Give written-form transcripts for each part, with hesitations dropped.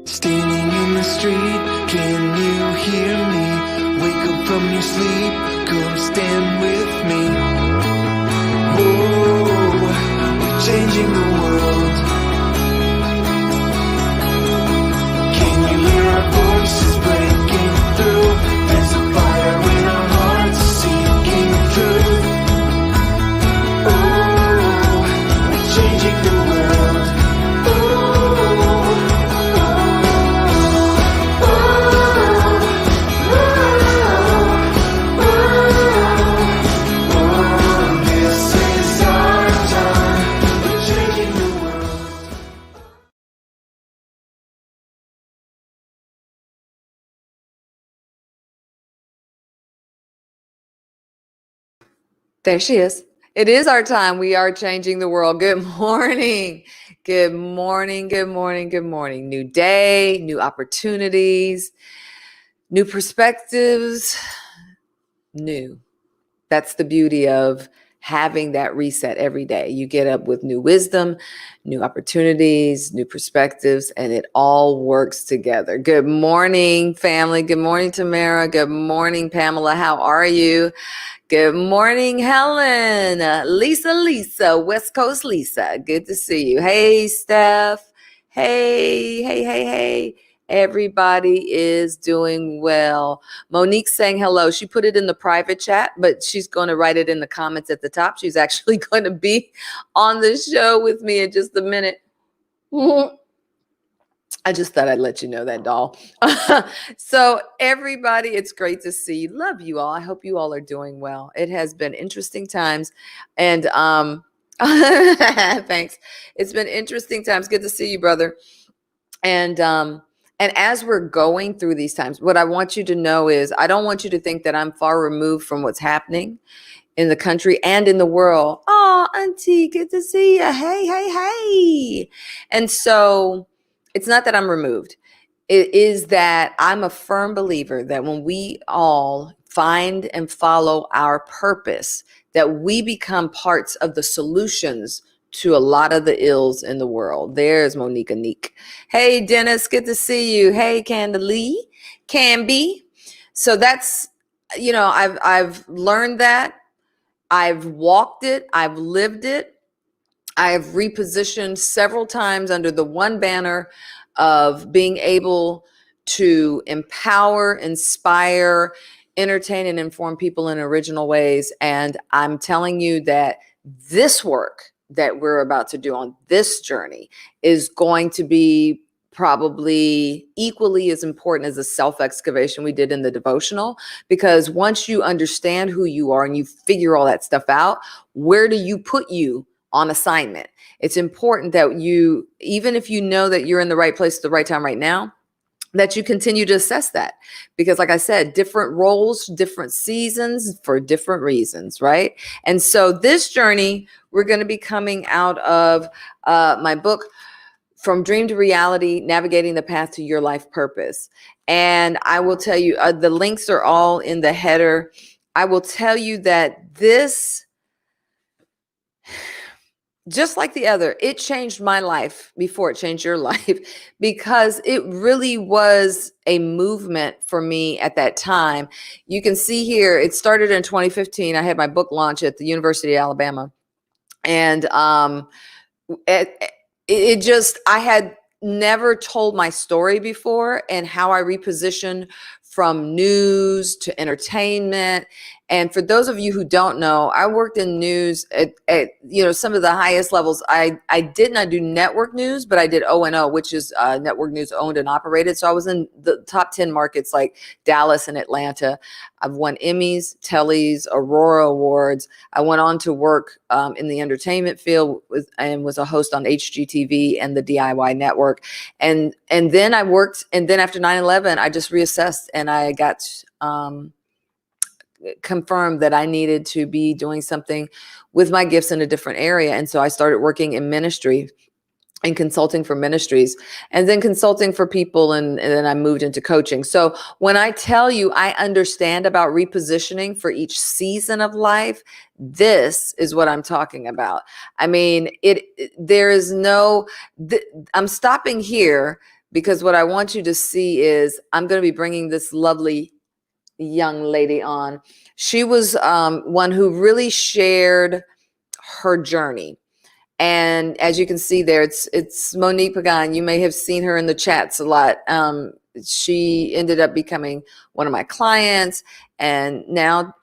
Standing in the street, can you hear me? Wake up from your sleep, come stand with me. Whoa, we're changing the world. Can you hear our voices breaking through? There's a fire in our hearts seeking truth. Oh, we're changing the world. There she is. It is our time. We are changing the world. Good morning. Good morning. Good morning. Good morning. New day, new opportunities, new perspectives, new. That's the beauty of having that reset every day. You get up with new wisdom, new opportunities, new perspectives, and it all works together. Good morning, family. Good morning, Tamara. Good morning, Pamela. How are you? Good morning, Helen. Lisa, West Coast Lisa. Good to see you. Hey, Steph. Hey. Everybody is doing well. Monique saying hello. She put it in the private chat, but she's going to write it in the comments at the top. She's actually going to be on the show with me in just a minute. I just thought I'd let you know that, doll. So everybody, it's great to see you. Love you all. I hope you all are doing well. It has been interesting times. And thanks. It's been interesting times. Good to see you, brother. And as we're going through these times, what I want you to know is I don't want you to think that I'm far removed from what's happening in the country and in the world. Oh, Auntie, good to see you. Hey. And so it's not that I'm removed. It is that I'm a firm believer that when we all find and follow our purpose, that we become parts of the solutions to a lot of the ills in the world. There's Monique Anique. Hey, Dennis, good to see you. Hey, Candalee, Canby. So that's, I've learned that. I've walked it. I've lived it. I've repositioned several times under the one banner of being able to empower, inspire, entertain, and inform people in original ways. And I'm telling you that this work that we're about to do on this journey is going to be probably equally as important as the self-excavation we did in the devotional, because once you understand who you are and you figure all that stuff out, where do you put you on assignment? It's important that you, even if you know that you're in the right place at the right time right now, that you continue to assess that. Because like I said, different roles, different seasons for different reasons, right? And so this journey, we're going to be coming out of my book, From Dream to Reality, Navigating the Path to Your Life Purpose. And I will tell you, the links are all in the header. I will tell you that this, just like the other, it changed my life before it changed your life, because it really was a movement for me at that time. You can see here, it started in 2015. I had my book launch at the University of Alabama. And I had never told my story before, and how I repositioned from news to entertainment. And for those of you who don't know, I worked in news at some of the highest levels. I did not do network news, but I did O&O, which is network news owned and operated. So I was in the top 10 markets like Dallas and Atlanta. I've won Emmys, Tellys, Aurora Awards. I went on to work in the entertainment field and was a host on HGTV and the DIY network. And then I worked, and then after 9/11, I just reassessed and I got confirmed that I needed to be doing something with my gifts in a different area. And so I started working in ministry and consulting for ministries, and then consulting for people, and then I moved into coaching. So when I tell you I understand about repositioning for each season of life, this is what I'm talking about. I mean, there is no, I'm stopping here because what I want you to see is I'm going to be bringing this lovely young lady on. She was one who really shared her journey. And as you can see there, it's Monique Pagán. You may have seen her in the chats a lot. She ended up becoming one of my clients, and now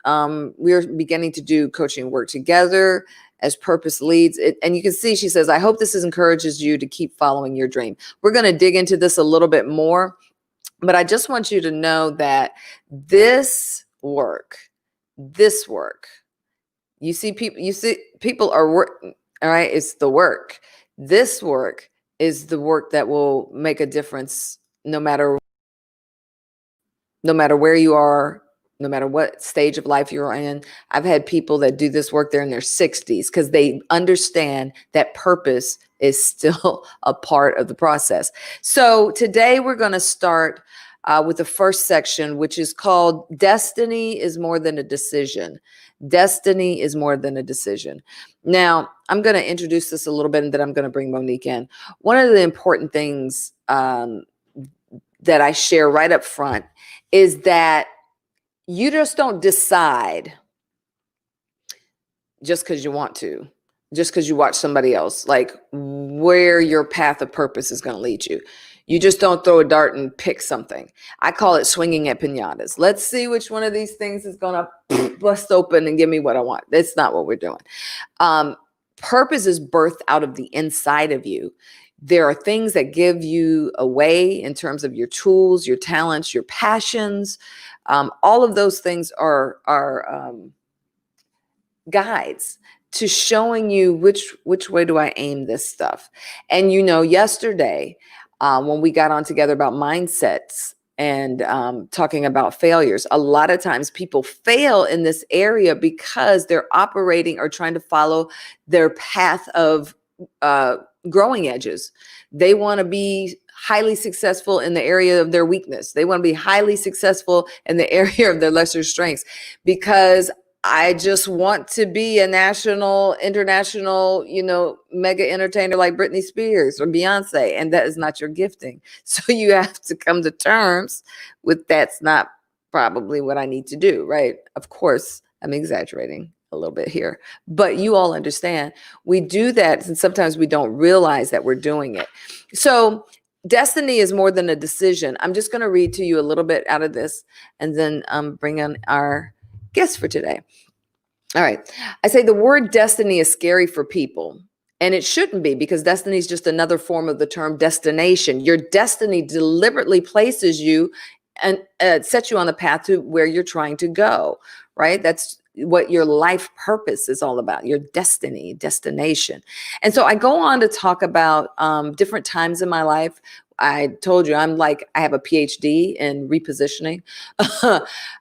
we're beginning to do coaching work together as purpose leads. And you can see she says, I hope this encourages you to keep following your dream. We're going to dig into this a little bit more, but I just want you to know that this work, you see people are working. All right, it's the work. This work is the work that will make a difference no matter where you are, no matter what stage of life you're in. I've had people that do this work, they're in their 60s because they understand that purpose is still a part of the process. So today we're going to start with the first section, which is called Destiny is More Than a Decision. Destiny is more than a decision. Now, I'm going to introduce this a little bit, and then I'm going to bring Monique in. One of the important things that I share right up front is that you just don't decide just because you want to, just because you watch somebody else, like where your path of purpose is going to lead you. You just don't throw a dart and pick something. I call it swinging at piñatas. Let's see which one of these things is going to bust open and give me what I want. That's not what we're doing. Purpose is birthed out of the inside of you. There are things that give you away in terms of your tools, your talents, your passions. All of those things are guides to showing you which way do I aim this stuff. And yesterday, when we got on together about mindsets and talking about failures, a lot of times people fail in this area because they're operating or trying to follow their path of growing edges. They want to be highly successful in the area of their weakness. They want to be highly successful in the area of their lesser strengths, because I just want to be a national, international, mega entertainer like Britney Spears or Beyonce. And that is not your gifting. So you have to come to terms with that's not probably what I need to do, right? Of course, I'm exaggerating a little bit here, but you all understand we do that, and sometimes we don't realize that we're doing it. So destiny is more than a decision. I'm just going to read to you a little bit out of this, and then bring on our guest for today. All right. I say the word destiny is scary for people, and it shouldn't be, because destiny is just another form of the term destination. Your destiny deliberately places you and sets you on the path to where you're trying to go, right? That's what your life purpose is all about, your destiny, destination. And so I go on to talk about different times in my life. I told you I have a PhD in repositioning.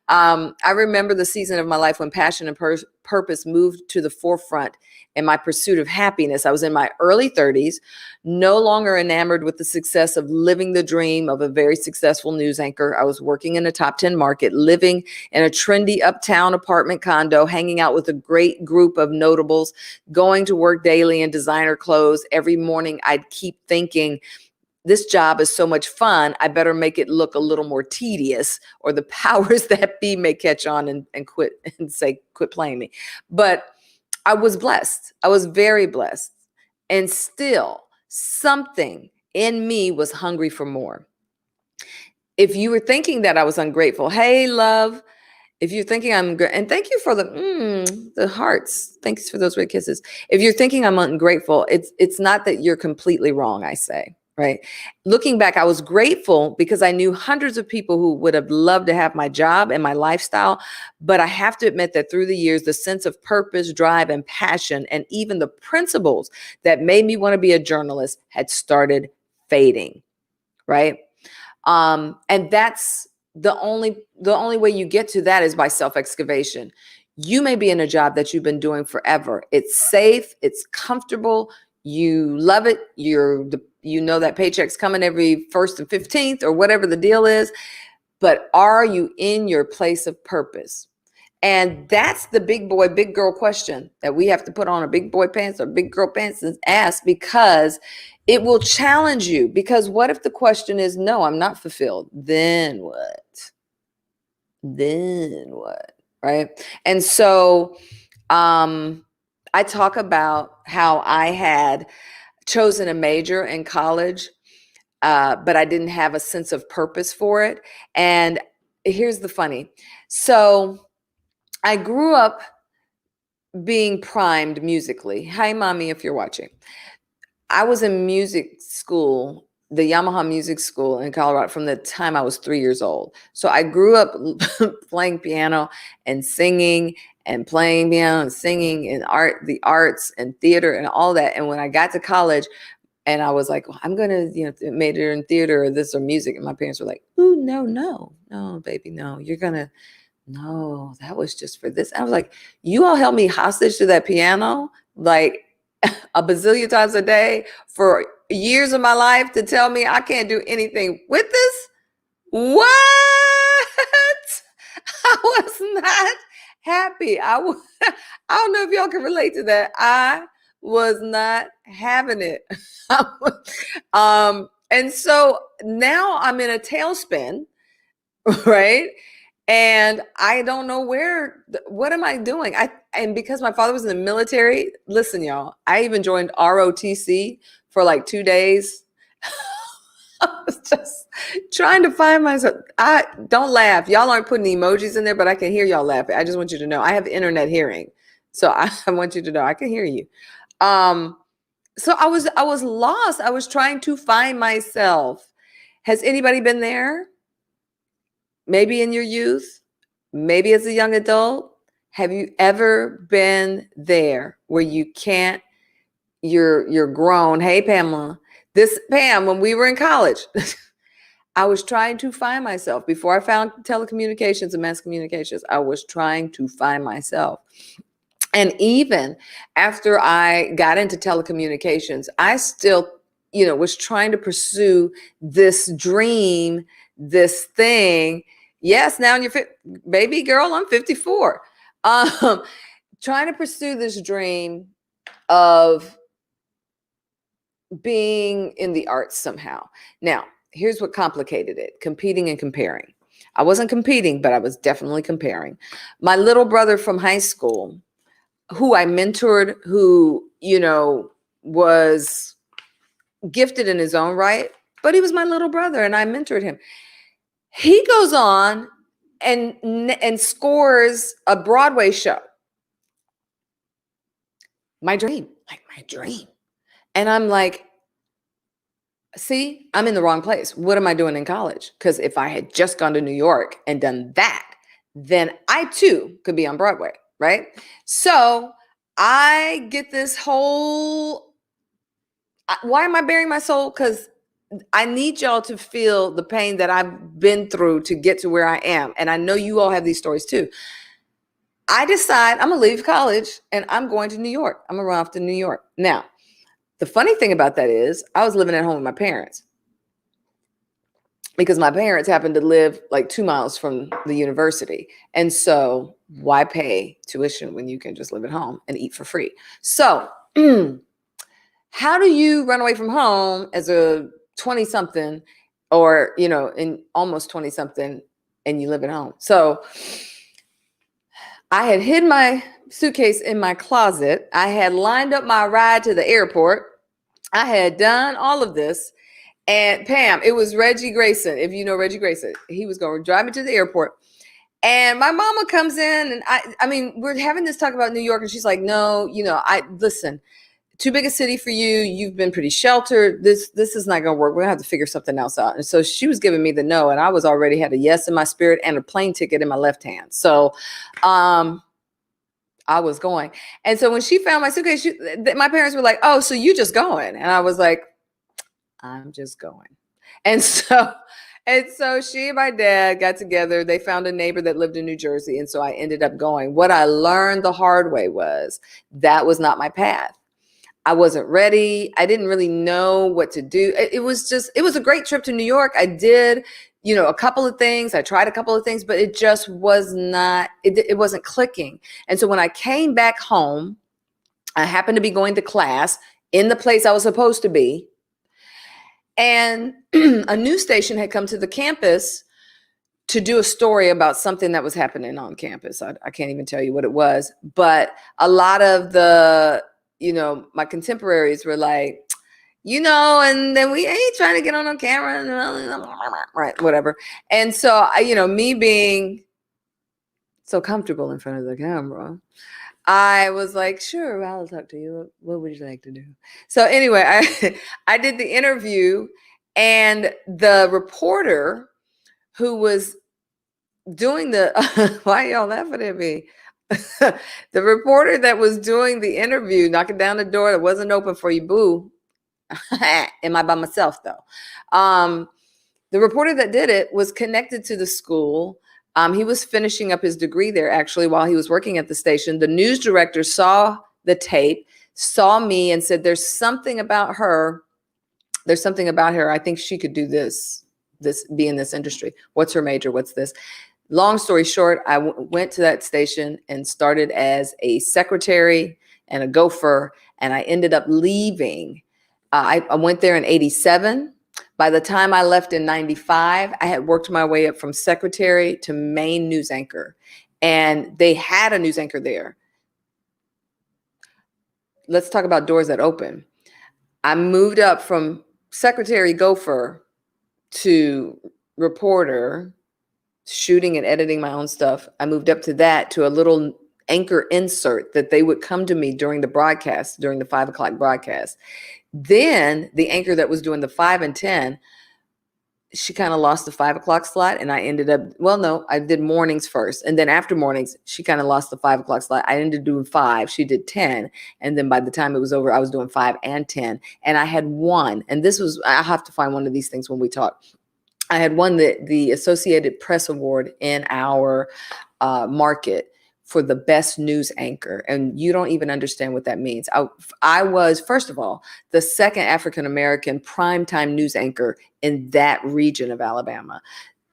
I remember the season of my life when passion and purpose moved to the forefront in my pursuit of happiness. I was in my early 30s, no longer enamored with the success of living the dream of a very successful news anchor. I was working in a top 10 market, living in a trendy uptown apartment condo, hanging out with a great group of notables, going to work daily in designer clothes. Every morning I'd keep thinking, this job is so much fun, I better make it look a little more tedious, or the powers that be may catch on and quit and say, quit playing me. But I was blessed. I was very blessed. And still, something in me was hungry for more. if you were thinking that I was ungrateful, hey, love, if you're thinking and thank you for the hearts. Thanks for those red kisses. If you're thinking I'm ungrateful, it's not that you're completely wrong, I say, right? Looking back, I was grateful because I knew hundreds of people who would have loved to have my job and my lifestyle. But I have to admit that through the years, the sense of purpose, drive, and passion, and even the principles that made me want to be a journalist had started fading, right? And that's the only way you get to that is by self-excavation. You may be in a job that you've been doing forever. It's safe, it's comfortable, you love it, you know that paycheck's coming every 1st and 15th or whatever the deal is, but are you in your place of purpose? And that's the big boy, big girl question that we have to put on our big boy pants or big girl pants and ask, because it will challenge you. Because what if the question is, no, I'm not fulfilled? Then what? Then what? Right? And so I talk about how I had chosen a major in college, but I didn't have a sense of purpose for it. And here's the funny. So I grew up being primed musically. Hi, mommy, if you're watching. I was in music school, the Yamaha Music School in Colorado from the time I was 3 years old. So I grew up playing piano and singing and playing piano and singing and the arts and theater and all that. And when I got to college and I was like, well, I'm going to, major in theater or this or music. And my parents were like, ooh, no, baby, no, no, that was just for this. I was like, you all held me hostage to that piano like a bazillion times a day for years of my life to tell me I can't do anything with this? What? I was not happy. I don't know if y'all can relate to that. I was not having it. And so now I'm in a tailspin, right? And I don't know what am I doing? And because my father was in the military, listen, y'all, I even joined ROTC for like 2 days. I was just trying to find myself. Don't laugh. Y'all aren't putting emojis in there, but I can hear y'all laughing. I just want you to know I have internet hearing. So I want you to know I can hear you. So I was lost. I was trying to find myself. Has anybody been there? Maybe in your youth, maybe as a young adult. Have you ever been there where you're grown? Hey, Pamela. Pam, when we were in college, I was trying to find myself. Before I found telecommunications and mass communications, I was trying to find myself. And even after I got into telecommunications, I still, was trying to pursue this dream, this thing. Yes, now baby girl, I'm 54. Trying to pursue this dream of being in the arts somehow. Now, here's what complicated it: competing and comparing. I wasn't competing, but I was definitely comparing. My little brother from high school, who I mentored, who, was gifted in his own right, but he was my little brother and I mentored him. He goes on and scores a Broadway show. My dream. And I'm like, see, I'm in the wrong place. What am I doing in college? Because if I had just gone to New York and done that, then I too could be on Broadway, right? So I get this whole, why am I bearing my soul? Because I need y'all to feel the pain that I've been through to get to where I am. And I know you all have these stories too. I decide I'm going to leave college and I'm going to New York. I'm going to run off to New York. Now, the funny thing about that is I was living at home with my parents because my parents happened to live like 2 miles from the university. And so why pay tuition when you can just live at home and eat for free? So how do you run away from home as a 20-something or, in almost 20-something and you live at home? So I had hid my suitcase in my closet. I had lined up my ride to the airport. I had done all of this. And Pam, it was Reggie Grayson. If you know Reggie Grayson, he was going to drive me to the airport. And my mama comes in, and I mean, we're having this talk about New York, and she's like, no, listen, too big a city for you. You've been pretty sheltered. This is not going to work. We're going to have to figure something else out. And so she was giving me the no, and I was already had a yes in my spirit and a plane ticket in my left hand. So, I was going. And so when she found my suitcase, my parents were like, oh, so you just going? And I was like, I'm just going. And so she and my dad got together. They found a neighbor that lived in New Jersey. And so I ended up going. What I learned the hard way was that was not my path. I wasn't ready. I didn't really know what to do. It was a great trip to New York. I did, a couple of things. I tried a couple of things, but it just was not, it wasn't clicking. And so when I came back home, I happened to be going to class in the place I was supposed to be. And a news station had come to the campus to do a story about something that was happening on campus. I can't even tell you what it was, but a lot of the, my contemporaries were like, and then we ain't trying to get on camera, right, whatever. And so, me being so comfortable in front of the camera, I was like, sure, I'll talk to you. What would you like to do? So anyway, I did the interview, and the reporter who was doing why y'all laughing at me? The reporter that was doing the interview, knocking down the door that wasn't open for you, boo. Am I by myself though? The reporter that did it was connected to the school. He was finishing up his degree there actually while he was working at the station. The news director saw the tape, saw me, and said, there's something about her. I think she could do this be in this industry. What's her major? What's this? Long story short, I went to that station and started as a secretary and a gopher, and I ended up leaving. I went there in 87. By the time I left in 95, I had worked my way up from secretary to main news anchor. And they had a news anchor there. Let's talk about doors that open. I moved up from secretary gopher to reporter, shooting and editing my own stuff. I moved up to that, to a little anchor insert that they would come to me during the broadcast, during the 5 o'clock broadcast. Then the anchor that was doing the 5 and 10, she kind of lost the 5 o'clock slot, and I ended up, I did mornings first. And then after mornings, she kind of lost the 5 o'clock slot. I ended up doing 5. She did 10. And then by the time it was over, I was doing 5 and 10. And I had won. And I'll have to find one of these things when we talk. I had won the Associated Press Award in our market for the best news anchor. And you don't even understand what that means. I was, first of all, the second African-American primetime news anchor in that region of Alabama.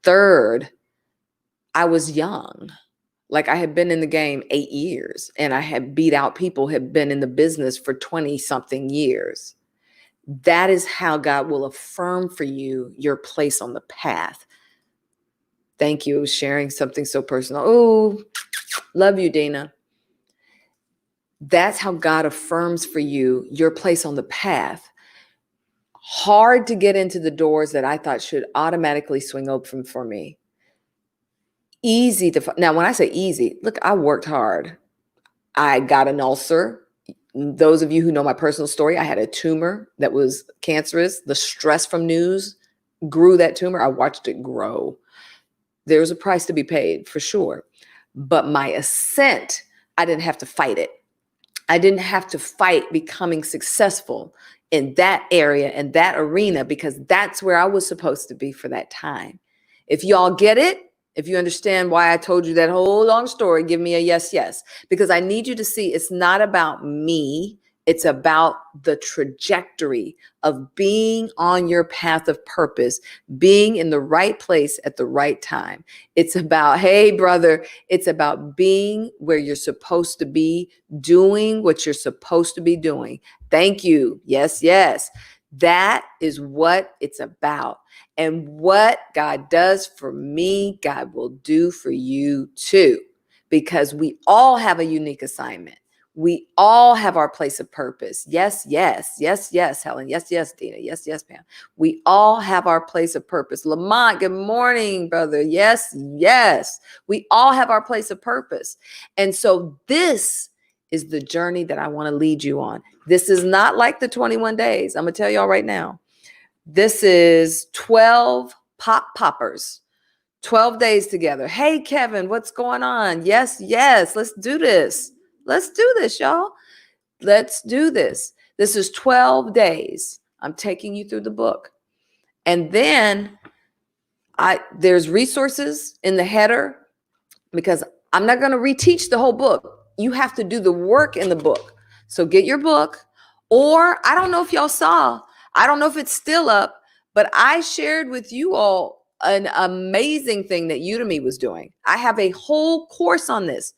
Third, I was young. Like, I had been in the game 8 years, and I had beat out people who had been in the business for 20 something years. That is how God will affirm for you your place on the path. Thank you. Sharing something so personal. Oh, love you, Dana. That's how God affirms for you your place on the path. Hard to get into the doors that I thought should automatically swing open for me. Easy to, now when I say easy, look, I worked hard. I got an ulcer. Those of you who know my personal story, I had a tumor that was cancerous. The stress from news grew that tumor. I watched it grow. There's a price to be paid for sure. But my ascent, I didn't have to fight it. I didn't have to fight becoming successful in that area, in that arena, because that's where I was supposed to be for that time. If y'all get it, if you understand why I told you that whole long story, give me a yes, yes. Because I need you to see it's not about me. It's about the trajectory of being on your path of purpose, being in the right place at the right time. It's about, hey, brother, it's about being where you're supposed to be, doing what you're supposed to be doing. Thank you. Yes, yes. That is what it's about. And what God does for me, God will do for you too, because we all have a unique assignment. We all have our place of purpose. Yes, yes, yes, yes, Helen. Yes, yes, Dina. Yes, yes, Pam. We all have our place of purpose. Lamont, good morning, brother. Yes, yes. We all have our place of purpose. And so this is the journey that I want to lead you on. This is not like the 21 days. I'm going to tell y'all right now. This is 12 poppers. 12 days together. Hey, Kevin, what's going on? Yes, yes. Let's do this. Let's do this, y'all. Let's do this. This is 12 days. I'm taking you through the book. And then there's resources in the header because I'm not going to reteach the whole book. You have to do the work in the book. So get your book, or I don't know if y'all saw, I don't know if it's still up, but I shared with you all an amazing thing that Udemy was doing. I have a whole course on this.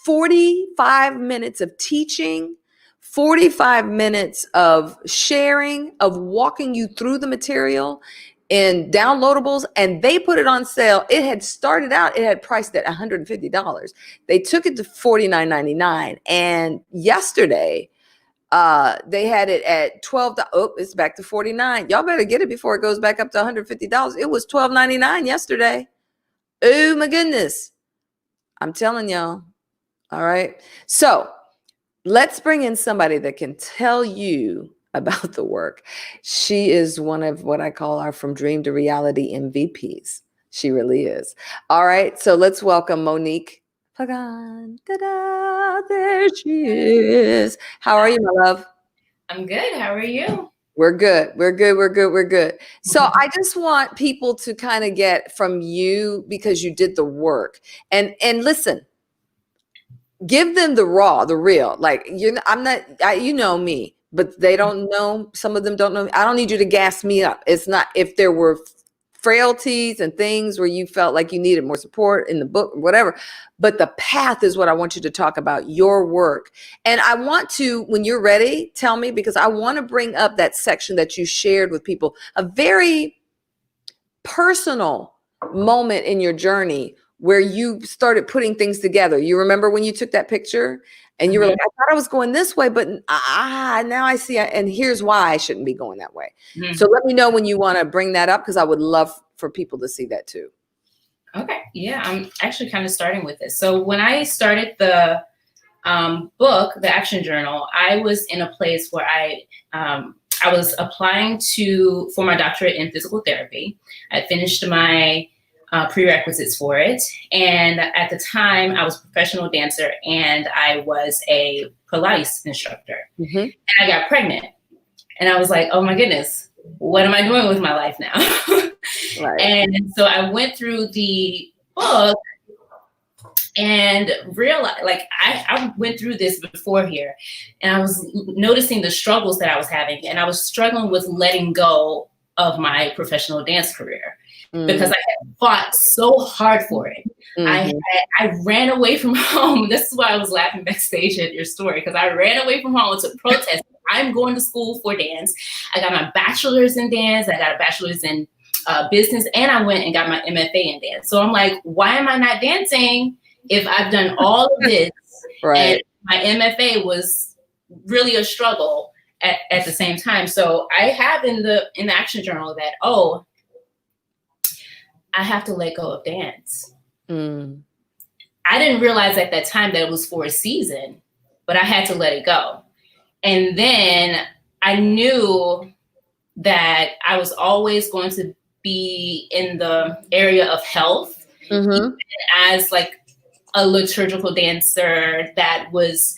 45 minutes of teaching, 45 minutes of sharing, of walking you through the material in downloadables, and they put it on sale. It had started out, it had priced at $150. They took it to $49.99. And yesterday, they had it at $12. Oh, it's back to $49. Y'all better get it before it goes back up to $150. It was $12.99 yesterday. Oh my goodness. I'm telling y'all. All right. So let's bring in somebody that can tell you about the work. She is one of what I call our From Dream to Reality MVPs. She really is. All right. So let's welcome Monique Pagán. Ta-da! There she is. How are you, my love? I'm good. How are you? We're good. We're good. We're good. We're good. So I just want people to kind of get from you, because you did the work, and listen, give them the raw, the real. Like, I'm not, you know me, but they don't know. Some of them don't know me. I don't need you to gas me up. It's not, if there were frailties and things where you felt like you needed more support in the book, whatever, but the path is what I want you to talk about, your work. And I want to, when you're ready, tell me, because I want to bring up that section that you shared with people, a very personal moment in your journey where you started putting things together. You remember when you took that picture and you were like, I thought I was going this way, but now I see, and here's why I shouldn't be going that way. So let me know when you want to bring that up, because I would love for people to see that too. Okay. Yeah, I'm actually kind of starting with this. So when I started the book, the Action Journal, I was in a place where I was applying for my doctorate in physical therapy. I finished my prerequisites for it. And at the time, I was a professional dancer and I was a Pilates instructor. And I got pregnant. And I was like, oh my goodness, what am I doing with my life now? Right. And so I went through the book and realized, like, I went through this before here, and I was noticing the struggles that I was having, and I was struggling with letting go of my professional dance career because I had fought so hard for it. I ran away from home. This is why I was laughing backstage at your story, because I ran away from home to protest. I'm going to school for dance. I got my bachelor's in dance. I got a bachelor's in business, and I went and got my MFA in dance. So I'm like, why am I not dancing if I've done all of this? Right. And my MFA was really a struggle at the same time. So I have in the Action Journal that, I have to let go of dance. I didn't realize at that time that it was for a season, but I had to let it go. And then I knew that I was always going to be in the area of health, even as like a liturgical dancer that was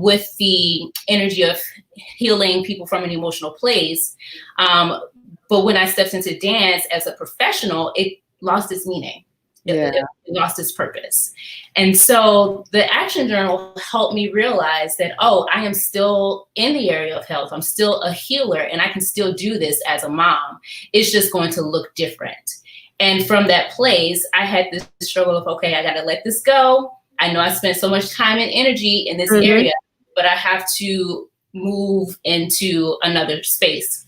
with the energy of healing people from an emotional place. But when I stepped into dance as a professional, it lost its meaning. It lost its purpose. And so the Action Journal helped me realize that, I am still in the area of health. I'm still a healer, and I can still do this as a mom. It's just going to look different. And from that place, I had this struggle of, I got to let this go. I know I spent so much time and energy in this area, but I have to move into another space.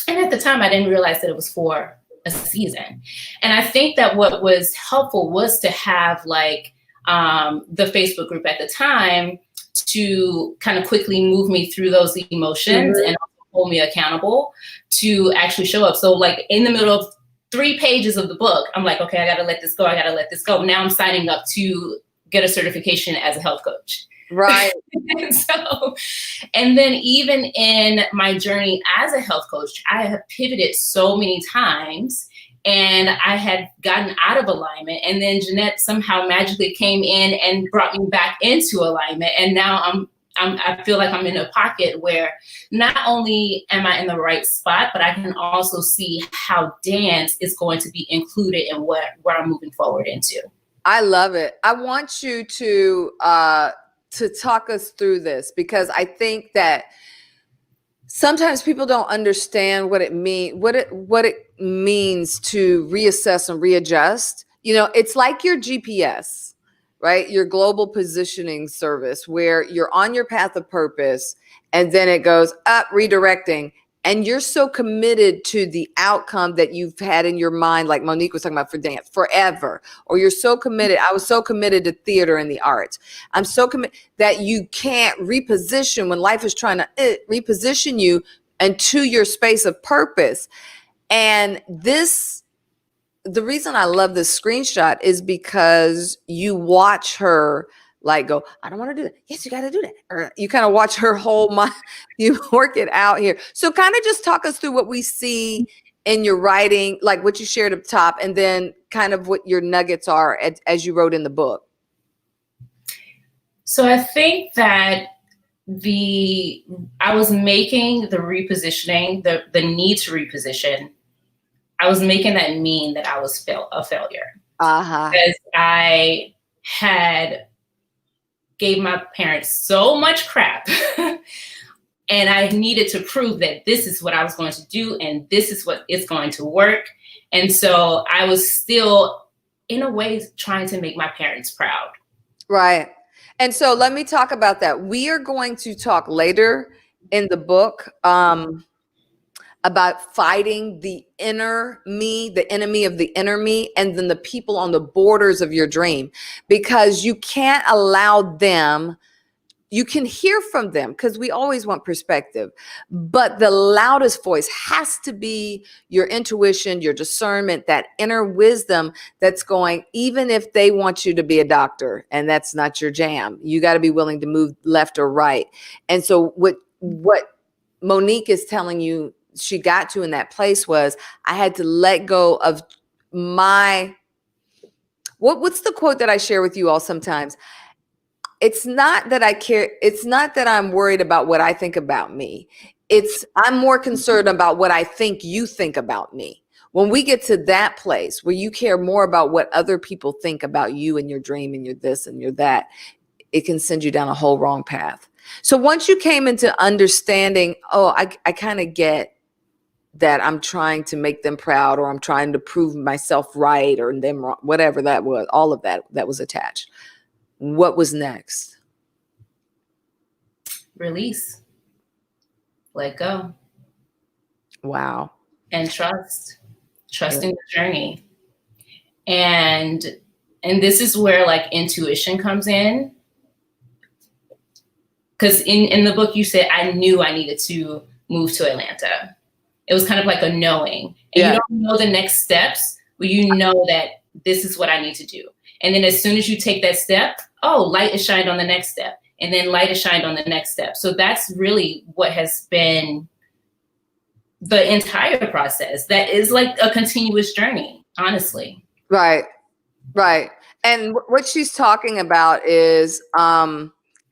And at the time, I didn't realize that it was for a season. And I think that what was helpful was to have like the Facebook group at the time to kind of quickly move me through those emotions and hold me accountable to actually show up. So like in the middle of 3 pages of the book, I'm like, okay, I got to let this go. I got to let this go. Now I'm signing up to get a certification as a health coach. Right. And then even in my journey as a health coach, I have pivoted so many times and I had gotten out of alignment. And then Jeanette somehow magically came in and brought me back into alignment. And now I feel like I'm in a pocket where not only am I in the right spot, but I can also see how dance is going to be included in where I'm moving forward into. I love it. I want you to talk us through this, because I think that sometimes people don't understand what it means to reassess and readjust. You know, it's like your GPS, right? Your global positioning service, where you're on your path of purpose and then it goes up, redirecting. And you're so committed to the outcome that you've had in your mind, like Monique was talking about for dance, forever. Or you're so committed. I was so committed to theater and the arts. I'm so committed that you can't reposition when life is trying to reposition you into your space of purpose. And the reason I love this screenshot is because you watch her like go, I don't want to do that. Yes, you got to do that. Or you kind of watch her whole mind, you work it out here. So kind of just talk us through what we see in your writing, like what you shared up top, and then kind of what your nuggets are as you wrote in the book. So I think that I was making the repositioning, the need to reposition, I was making that mean that I was a failure. Because I had gave my parents so much crap and I needed to prove that this is what I was going to do and this is what is going to work. And so I was still in a way trying to make my parents proud. Right. And so let me talk about that. We are going to talk later in the book about fighting the inner me, the enemy of the inner me, and then the people on the borders of your dream, because you can't allow them. You can hear from them because we always want perspective, but the loudest voice has to be your intuition, your discernment, that inner wisdom that's going, even if they want you to be a doctor and that's not your jam, you got to be willing to move left or right. And so what Monique is telling you she got to in that place was, I had to let go of my, what's the quote that I share with you all sometimes? It's not that I care. It's not that I'm worried about what I think about me. I'm more concerned about what I think you think about me. When we get to that place where you care more about what other people think about you and your dream and your this and your that, it can send you down a whole wrong path. So once you came into understanding, I kind of get that I'm trying to make them proud, or I'm trying to prove myself right, or them wrong, whatever that was, all of that was attached. What was next? Release. Let go. Wow. And trusting the journey. And this is where like intuition comes in. Because in the book you said, I knew I needed to move to Atlanta. It was kind of like a knowing. And you don't know the next steps, but you know that this is what I need to do. And then as soon as you take that step, light is shined on the next step. And then light is shined on the next step. So that's really what has been the entire process. That is like a continuous journey, honestly. Right. Right. And what she's talking about is, I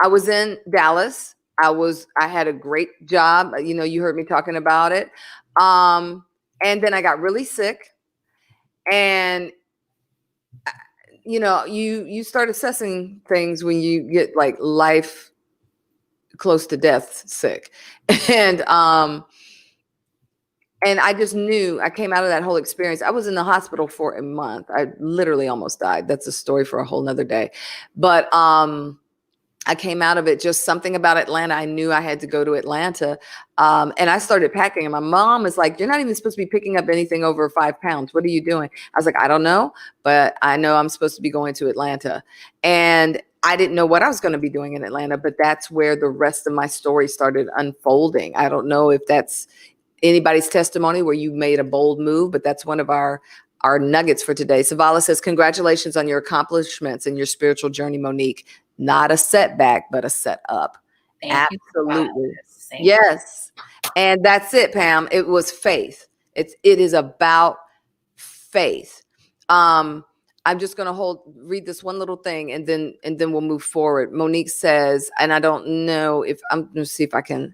was in Dallas. I had a great job. You know, you heard me talking about it. And then I got really sick, and you know, you start assessing things when you get like life close to death sick. And I just knew, I came out of that whole experience. I was in the hospital for a month. I literally almost died. That's a story for a whole nother day. But I came out of it, just something about Atlanta. I knew I had to go to Atlanta. And I started packing. And my mom is like, you're not even supposed to be picking up anything over 5 pounds. What are you doing? I was like, I don't know, but I know I'm supposed to be going to Atlanta. And I didn't know what I was going to be doing in Atlanta, but that's where the rest of my story started unfolding. I don't know if that's anybody's testimony where you made a bold move, but that's one of our nuggets for today. Savala says, congratulations on your accomplishments and your spiritual journey, Monique. Not a setback, but a set up. Thank you. Absolutely. Thank you. Yes. And that's it, Pam. It was faith. It is about faith. I'm just going to read this one little thing and then we'll move forward. Monique says, and I don't know if I'm going to see if I can,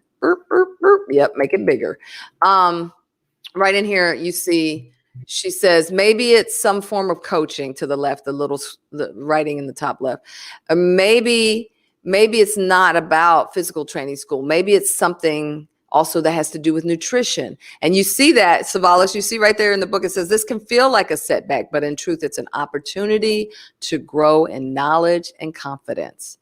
yep, make it bigger. Right in here, you see, she says, maybe it's some form of coaching to the left, the writing in the top left. Maybe it's not about physical training school. Maybe it's something also that has to do with nutrition. And you see that, Savalas, you see right there in the book, it says this can feel like a setback, but in truth, it's an opportunity to grow in knowledge and confidence.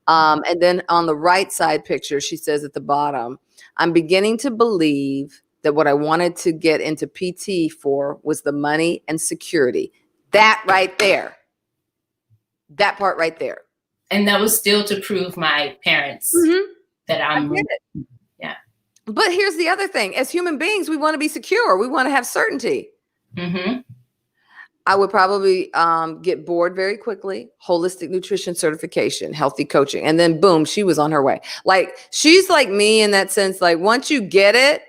And then on the right side picture, she says at the bottom, I'm beginning to believe that what I wanted to get into PT for was the money and security. That right there. That part right there. And that was still to prove my parents that I'm. Yeah. But here's the other thing. As human beings, we want to be secure. We want to have certainty. I would probably get bored very quickly. Holistic nutrition certification, healthy coaching. And then boom, she was on her way. Like, she's like me in that sense. Like, once you get it,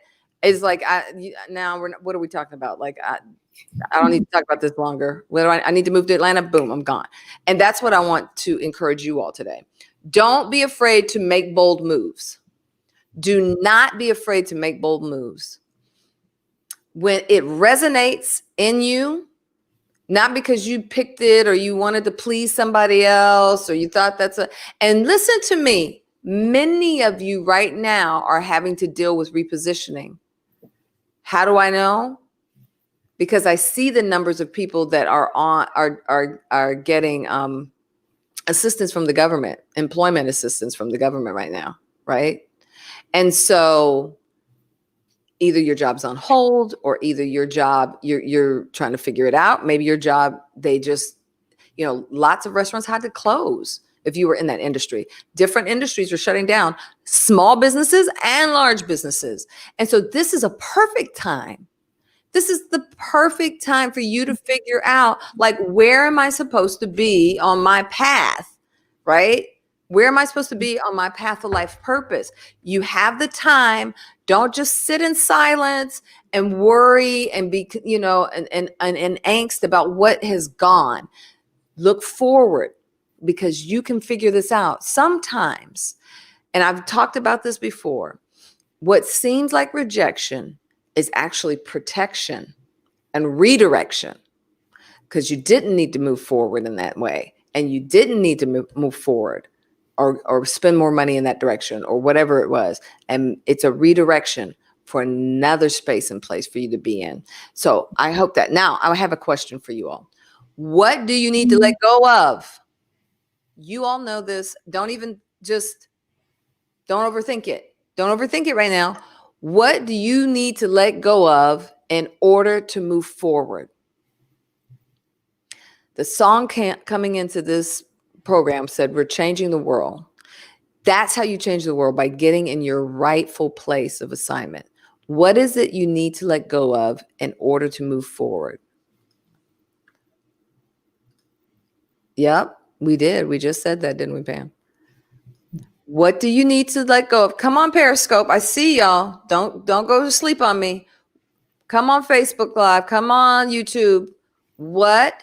it's like, what are we talking about? Like, I don't need to talk about this longer. I need to move to Atlanta. Boom, I'm gone. And that's what I want to encourage you all today. Don't be afraid to make bold moves. Do not be afraid to make bold moves. When it resonates in you, not because you picked it or you wanted to please somebody else or you thought and listen to me, many of you right now are having to deal with repositioning. How do I know? Because I see the numbers of people that are getting assistance from the government, employment assistance from the government right now, right? And so either your job's on hold or either your job, you're trying to figure it out. Maybe your job, they just, lots of restaurants had to close if you were in that industry. Different industries are shutting down, small businesses and large businesses. And so this is a perfect time. This is the perfect time for you to figure out, like, where am I supposed to be on my path, right? Where am I supposed to be on my path of life purpose? You have the time. Don't just sit in silence and worry and be, and angst about what has gone. Look forward, because you can figure this out. Sometimes, and I've talked about this before, what seems like rejection is actually protection and redirection, because you didn't need to move forward in that way, and you didn't need to move forward or spend more money in that direction or whatever it was. And it's a redirection for another space and place for you to be in. So I hope that. Now I have a question for you all. What do you need to let go of? You all know this. Don't overthink it. Don't overthink it right now. What do you need to let go of in order to move forward? The song coming into this program said, we're changing the world. That's how you change the world, by getting in your rightful place of assignment. What is it you need to let go of in order to move forward? Yep, we did. We just said that, didn't we, Pam? What do you need to let go of? Come on, Periscope. I see y'all. Don't go to sleep on me. Come on, Facebook Live. Come on, YouTube. What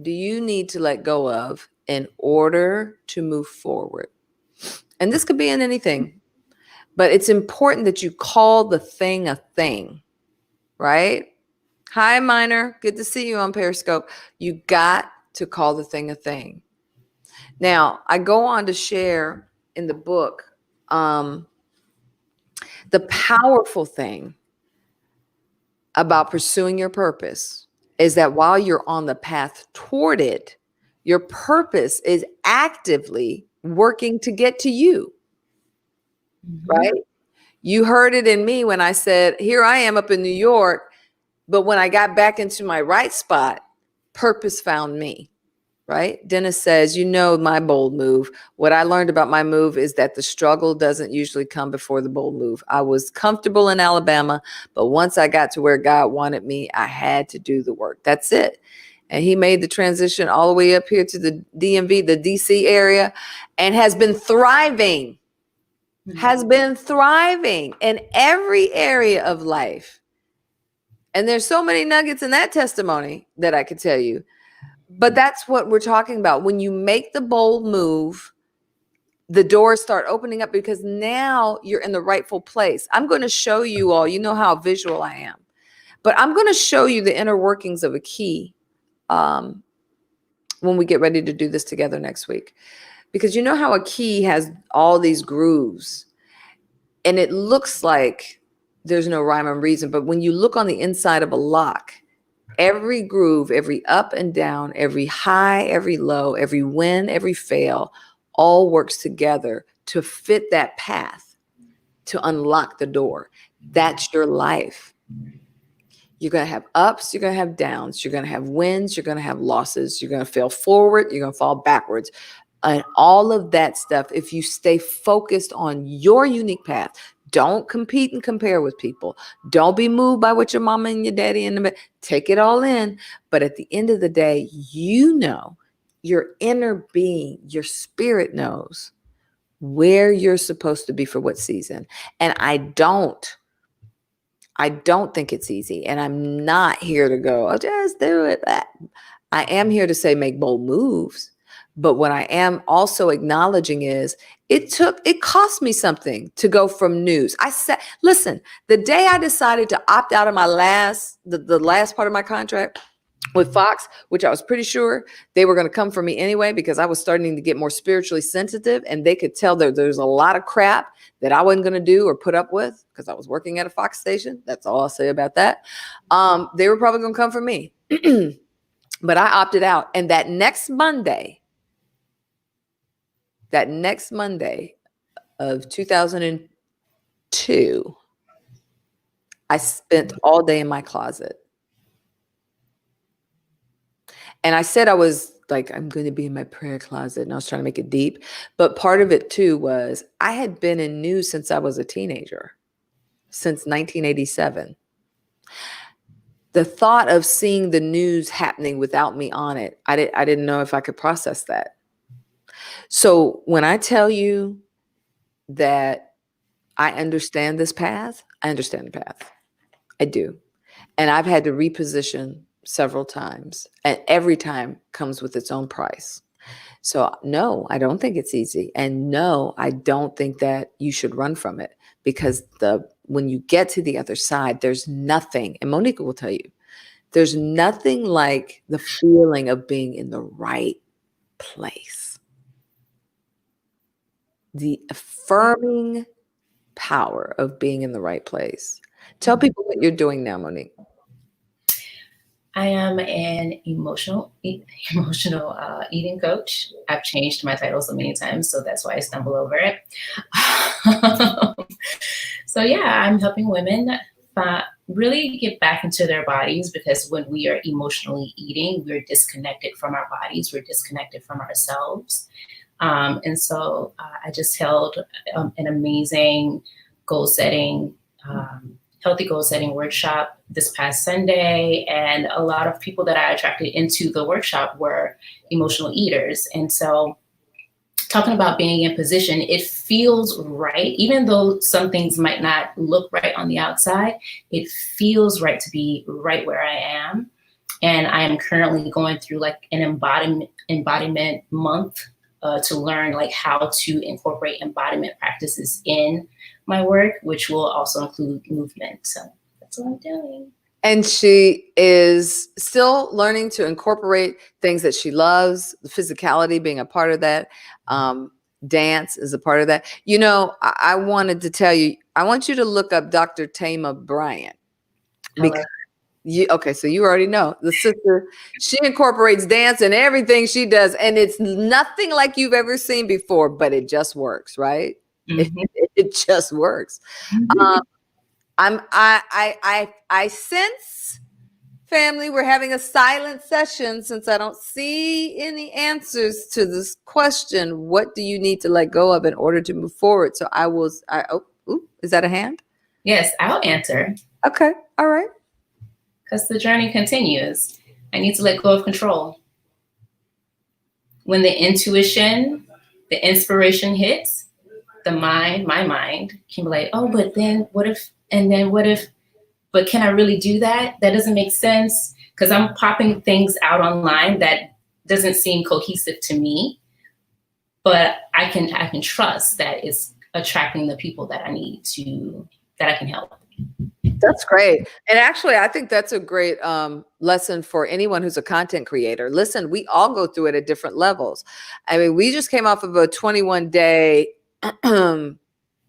do you need to let go of in order to move forward? And this could be in anything, but it's important that you call the thing a thing, right? Hi, Minor. Good to see you on Periscope. You got to call the thing a thing. Now, I go on to share in the book, the powerful thing about pursuing your purpose is that while you're on the path toward it, your purpose is actively working to get to you, right? You heard it in me when I said, here I am up in New York, but when I got back into my right spot, purpose found me. right? Dennis says, my bold move. What I learned about my move is that the struggle doesn't usually come before the bold move. I was comfortable in Alabama, but once I got to where God wanted me, I had to do the work. That's it. And he made the transition all the way up here to the DMV, the DC area, and has been thriving in every area of life. And there's so many nuggets in that testimony that I could tell you. But that's what we're talking about. When you make the bold move, the doors start opening up because now you're in the rightful place. I'm going to show you all, you know how visual I am, but I'm going to show you the inner workings of a key when we get ready to do this together next week. Because you know how a key has all these grooves and it looks like there's no rhyme or reason. But when you look on the inside of a lock, every groove, every up and down, every high, every low, every win, every fail, all works together to fit that path to unlock the door. That's your life. You're going to have ups, you're going to have downs, you're going to have wins, you're going to have losses, you're going to fail forward, you're going to fall backwards. And all of that stuff, if you stay focused on your unique path, don't compete and compare with people. Don't be moved by what your mama and your daddy in the bed. Take it all in. But at the end of the day, your inner being, your spirit knows where you're supposed to be for what season. And I don't think it's easy. And I'm not here to go, oh, just do it. I am here to say make bold moves. But what I am also acknowledging is it cost me something to go from news. I said, listen, the day I decided to opt out of my the last part of my contract with Fox, which I was pretty sure they were going to come for me anyway, because I was starting to get more spiritually sensitive and they could tell there's a lot of crap that I wasn't going to do or put up with because I was working at a Fox station. That's all I'll say about that. They were probably going to come for me, but I opted out. And that next Monday of 2002, I spent all day in my closet. And I said I was like, I'm going to be in my prayer closet. And I was trying to make it deep. But part of it, too, was I had been in news since I was a teenager, since 1987. The thought of seeing the news happening without me on it, I didn't know if I could process that. So when I tell you that I understand this path, I understand the path. I do. And I've had to reposition several times, and every time comes with its own price. So no, I don't think it's easy. And no, I don't think that you should run from it, because when you get to the other side, there's nothing, and Monique will tell you, there's nothing like the feeling of being in the right place. The affirming power of being in the right place. Tell people what you're doing now, Monique. I am an emotional eating coach. I've changed my title so many times, so that's why I stumble over it. So yeah, I'm helping women really get back into their bodies, because when we are emotionally eating, we're disconnected from our bodies, we're disconnected from ourselves. And so I just held an amazing healthy goal setting workshop this past Sunday. And a lot of people that I attracted into the workshop were emotional eaters. And so talking about being in position, it feels right. Even though some things might not look right on the outside, it feels right to be right where I am. And I am currently going through like an embodiment month to learn like how to incorporate embodiment practices in my work, which will also include movement. So that's what I'm doing. And she is still learning to incorporate things that she loves, the physicality being a part of that. Dance is a part of that. You know, I wanted to tell you, I want you to look up Dr. Tama Bryant. Okay, so you already know the sister. She incorporates dance in everything she does, and it's nothing like you've ever seen before, but it just works, right? Mm-hmm. It just works. Mm-hmm. I sense Family, we're having a silent session since I don't see any answers to this question. What do you need to let go of in order to move forward? So is that a hand? Yes, I'll answer. Okay. All right. Because the journey continues. I need to let go of control. When the intuition, the inspiration hits, my mind can be like, oh, but then what if, but can I really do that? That doesn't make sense. Because I'm popping things out online that doesn't seem cohesive to me, but I can trust that it's attracting the people that that I can help. That's great. And actually, I think that's a great lesson for anyone who's a content creator. Listen, we all go through it at different levels. I mean, we just came off of a 21-day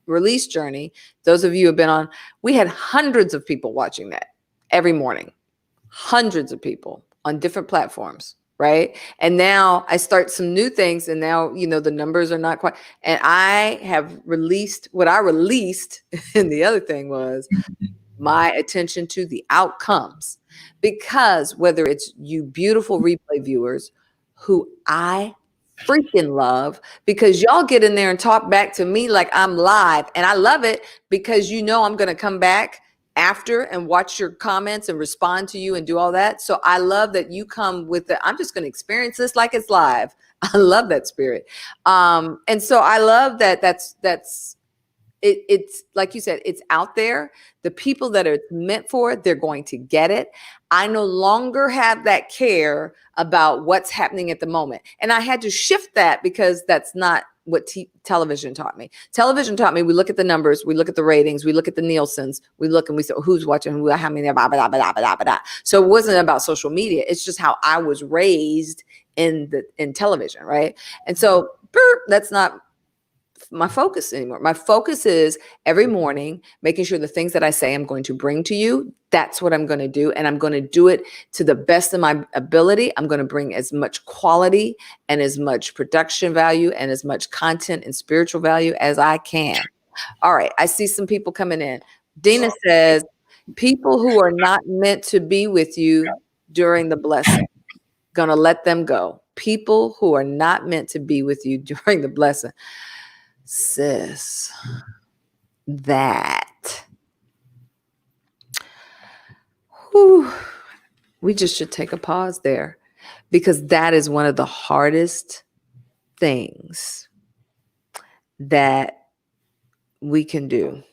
release journey. Those of you who have been on, we had hundreds of people watching that every morning, hundreds of people on different platforms. Right. And now I start some new things, and now, the numbers are not quite, and I have released what I released. And the other thing was my attention to the outcomes, because whether it's you beautiful replay viewers who I freaking love, because y'all get in there and talk back to me like I'm live, and I love it because I'm going to come back after and watch your comments and respond to you and do all that. So I love that you come with I'm just going to experience this like it's live. I love that spirit. And so I love that it's like you said, it's out there. The people that are meant for it, they're going to get it. I no longer have that care about what's happening at the moment. And I had to shift that, because that's not what television taught me. Television taught me, we look at the numbers, we look at the ratings, we look at the Nielsen's, we look and we say, who's watching, who, how many, blah, blah, blah, blah, blah, blah. So it wasn't about social media. It's just how I was raised in television, right? And so that's not my focus anymore. My focus is every morning making sure the things that I say I'm going to bring to you, that's what I'm going to do. And I'm going to do it to the best of my ability. I'm going to bring as much quality and as much production value and as much content and spiritual value as I can. All right. I see some people coming in. Dina says, people who are not meant to be with you during the blessing, going to let them go. People who are not meant to be with you during the blessing. Sis, we just should take a pause there, because that is one of the hardest things that we can do.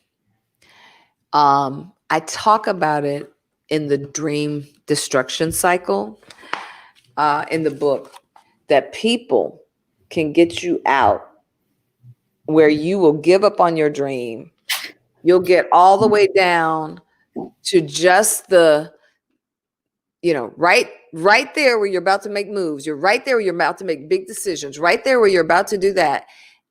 I talk about it in the dream destruction cycle in the book, that people can get you out where you will give up on your dream. You'll get all the way down to just the, right there where you're about to make moves. You're right there where you're about to make big decisions, right there where you're about to do that.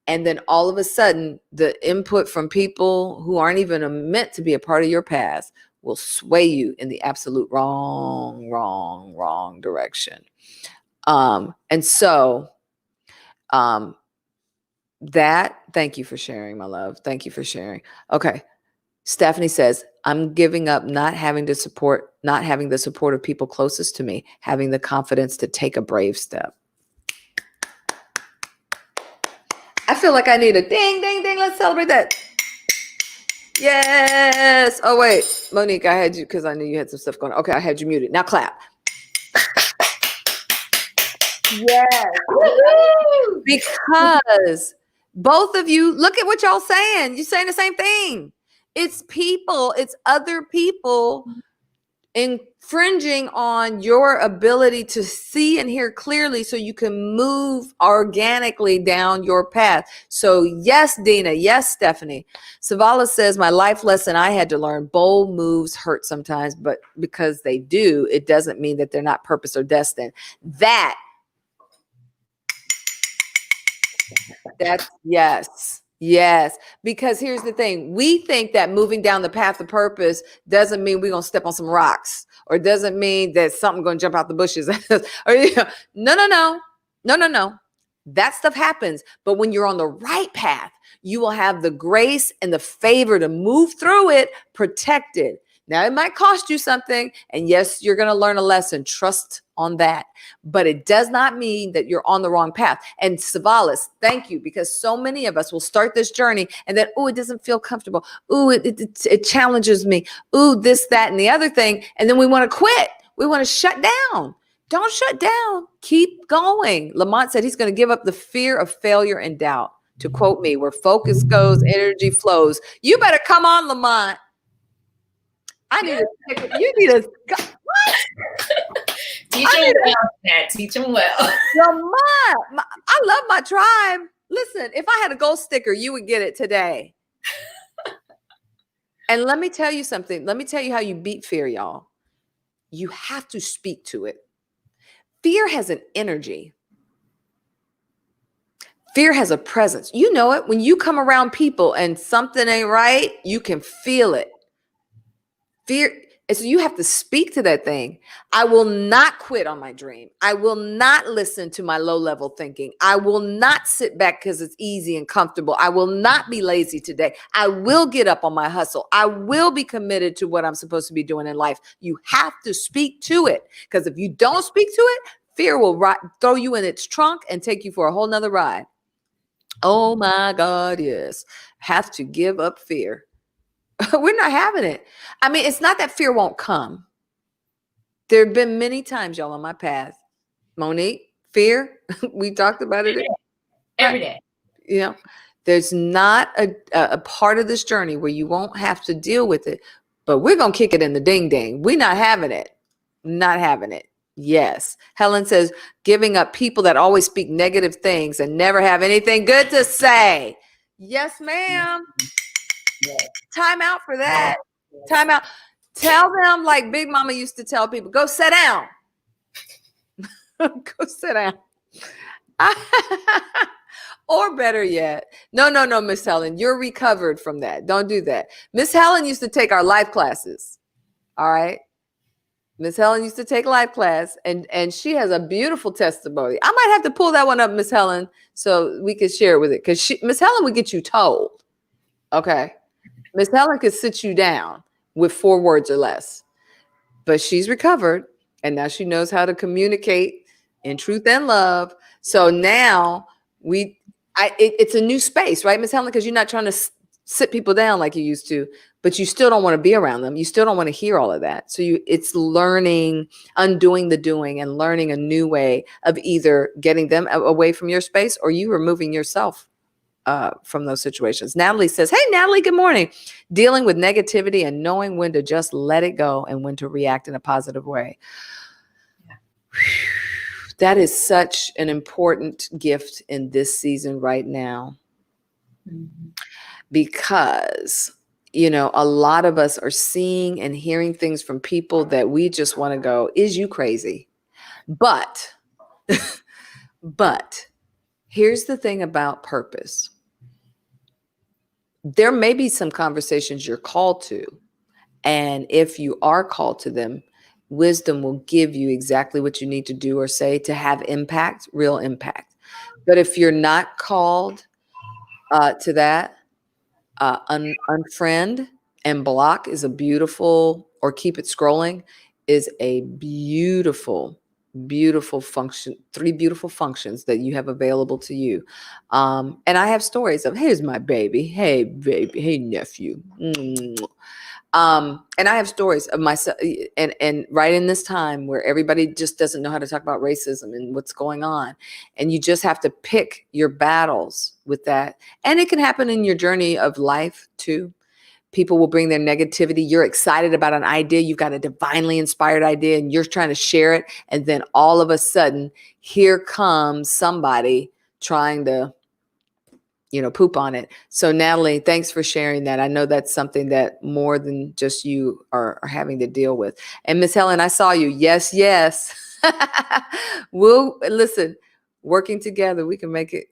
And then all of a sudden, the input from people who aren't even meant to be a part of your path will sway you in the absolute wrong direction. Thank you for sharing, my love. Thank you for sharing. Okay. Stephanie says, I'm giving up not having the support of people closest to me, having the confidence to take a brave step. I feel like I need a ding, ding, ding. Let's celebrate that. Yes. Oh, wait, Monique, I had you, because I knew you had some stuff going on. Okay, I had you muted. Now clap. Yes. Because both of you, look at what y'all saying. You're saying the same thing. It's other people infringing on your ability to see and hear clearly so you can move organically down your path. So yes, Dina. Yes, Stephanie. Savala says, my life lesson I had to learn, bold moves hurt sometimes, but because they do, it doesn't mean that they're not purpose or destined. That's yes. Because here's the thing. We think that moving down the path of purpose doesn't mean we're going to step on some rocks, or doesn't mean that something's going to jump out the bushes. No. That stuff happens. But when you're on the right path, you will have the grace and the favor to move through it protected. Now, it might cost you something. And yes, you're going to learn a lesson. Trust on that. But it does not mean that you're on the wrong path. And Savalis, thank you, because so many of us will start this journey and then, oh, it doesn't feel comfortable. Oh, it challenges me. Oh, this, that, and the other thing. And then we want to quit. We want to shut down. Don't shut down. Keep going. Lamont said he's going to give up the fear of failure and doubt. To quote me, where focus goes, energy flows. You better come on, Lamont. I need a, you need a, Teach him well, Dad. Teach him well. Lamont, I love my tribe. Listen, if I had a gold sticker, you would get it today. And let me tell you something. Let me tell you how you beat fear, y'all. You have to speak to it. Fear has an energy. Fear has a presence. You know it. When you come around people and something ain't right, you can feel it. Fear. And so you have to speak to that thing. I will not quit on my dream. I will not listen to my low-level thinking. I will not sit back because it's easy and comfortable. I will not be lazy today. I will get up on my hustle. I will be committed to what I'm supposed to be doing in life. You have to speak to it, because if you don't speak to it, fear will throw you in its trunk and take you for a whole nother ride. Oh my God, yes. Have to give up fear. We're not having it. I mean, it's not that fear won't come. There have been many times, y'all, on my path. Monique, fear, we talked about it. Every day. You know, there's not a part of this journey where you won't have to deal with it, but we're going to kick it in the ding ding. We're not having it. Not having it. Yes. Helen says, giving up people that always speak negative things and never have anything good to say. Yes, ma'am. Yes. Time out for that. Time out. Tell them, like Big Mama used to tell people, go sit down. Go sit down. Or better yet, no, Miss Helen, you're recovered from that. Don't do that. Miss Helen used to take our life classes. All right. Miss Helen used to take life class, and she has a beautiful testimony. I might have to pull that one up, Miss Helen, so we could share it with it, because Miss Helen would get you told. Okay. Miss Helen could sit you down with 4 words or less, but she's recovered, and now she knows how to communicate in truth and love. So now it's a new space, right, Miss Helen? Because you're not trying to sit people down like you used to, but you still don't want to be around them. You still don't want to hear all of that. So it's learning, undoing the doing, and learning a new way of either getting them away from your space or you removing yourself from those situations. Natalie says, hey, Natalie, good morning. Dealing with negativity and knowing when to just let it go and when to react in a positive way. Yeah. That is such an important gift in this season right now. Mm-hmm. Because, you know, a lot of us are seeing and hearing things from people that we just want to go, is you crazy? But here's the thing about purpose. There may be some conversations you're called to, and if you are called to them, wisdom will give you exactly what you need to do or say to have impact, real impact. But if you're not called to that, unfriend and block is a beautiful, or keep it scrolling is a beautiful function. 3 beautiful functions that you have available to you. And I have stories of, here's my baby. Hey, baby. Hey, nephew. And I have stories of myself, and right in this time where everybody just doesn't know how to talk about racism and what's going on. And you just have to pick your battles with that. And it can happen in your journey of life too. People will bring their negativity. You're excited about an idea. You've got a divinely inspired idea and you're trying to share it. And then all of a sudden, here comes somebody trying to, you know, poop on it. So Natalie, thanks for sharing that. I know that's something that more than just you are having to deal with. And Miss Helen, I saw you. Yes. We'll listen, working together, we can make it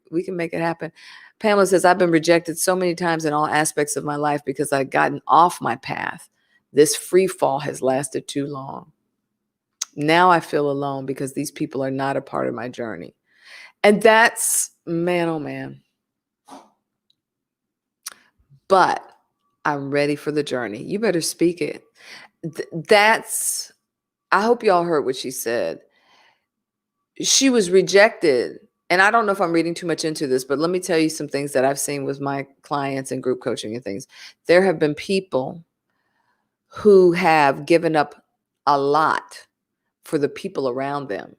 happen. Pamela says, I've been rejected so many times in all aspects of my life because I've gotten off my path. This free fall has lasted too long. Now I feel alone because these people are not a part of my journey. And that's, man, oh man. But I'm ready for the journey. You better speak it. That's, I hope y'all heard what she said. She was rejected. And I don't know if I'm reading too much into this, but let me tell you some things that I've seen with my clients and group coaching and things. There have been people who have given up a lot for the people around them,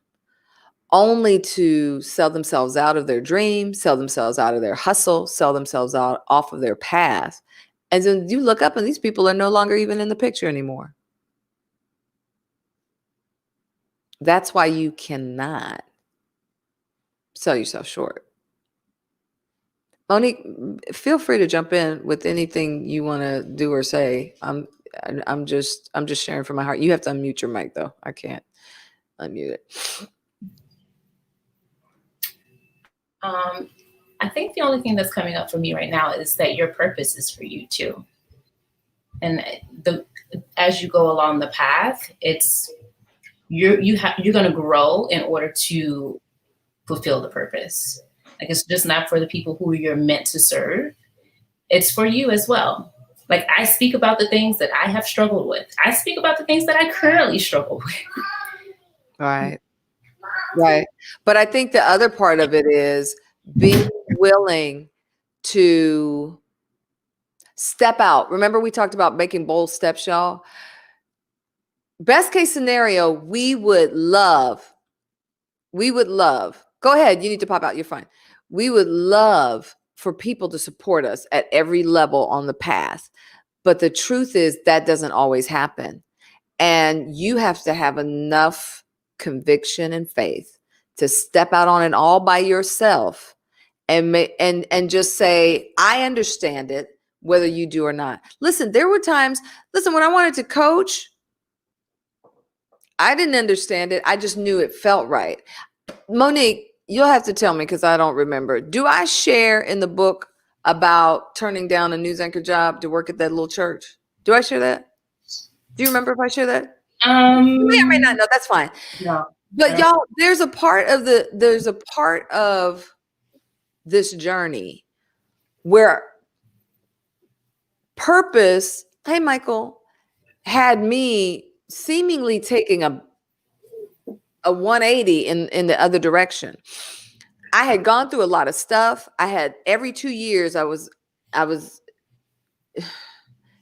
only to sell themselves out of their dream, sell themselves out of their hustle, sell themselves out off of their path. And then you look up and these people are no longer even in the picture anymore. That's why you cannot sell yourself short. Monique, feel free to jump in with anything you want to do or say. I'm just sharing from my heart. You have to unmute your mic though. I can't unmute it. I think the only thing that's coming up for me right now is that your purpose is for you too. And as you go along the path, you're going to grow in order to fulfill the purpose. Like, it's just not for the people who you're meant to serve. It's for you as well. Like, I speak about the things that I have struggled with. I speak about the things that I currently struggle with. Right. Right. But I think the other part of it is being willing to step out. Remember, we talked about making bold steps, y'all. Best case scenario, we would love, go ahead. You need to pop out. You're fine. We would love for people to support us at every level on the path. But the truth is that doesn't always happen. And you have to have enough conviction and faith to step out on it all by yourself and just say, I understand it, whether you do or not. Listen, there were times, when I wanted to coach, I didn't understand it. I just knew it felt right. Monique, you'll have to tell me because I don't remember. Do I share in the book about turning down a news anchor job to work at that little church? Do I share that? Do you remember if I share that? You may or may not know. That's fine. No. But y'all, there's a part of this journey where purpose, hey Michael, had me seemingly taking a 180 in the other direction. I had gone through a lot of stuff. I had every 2 years I was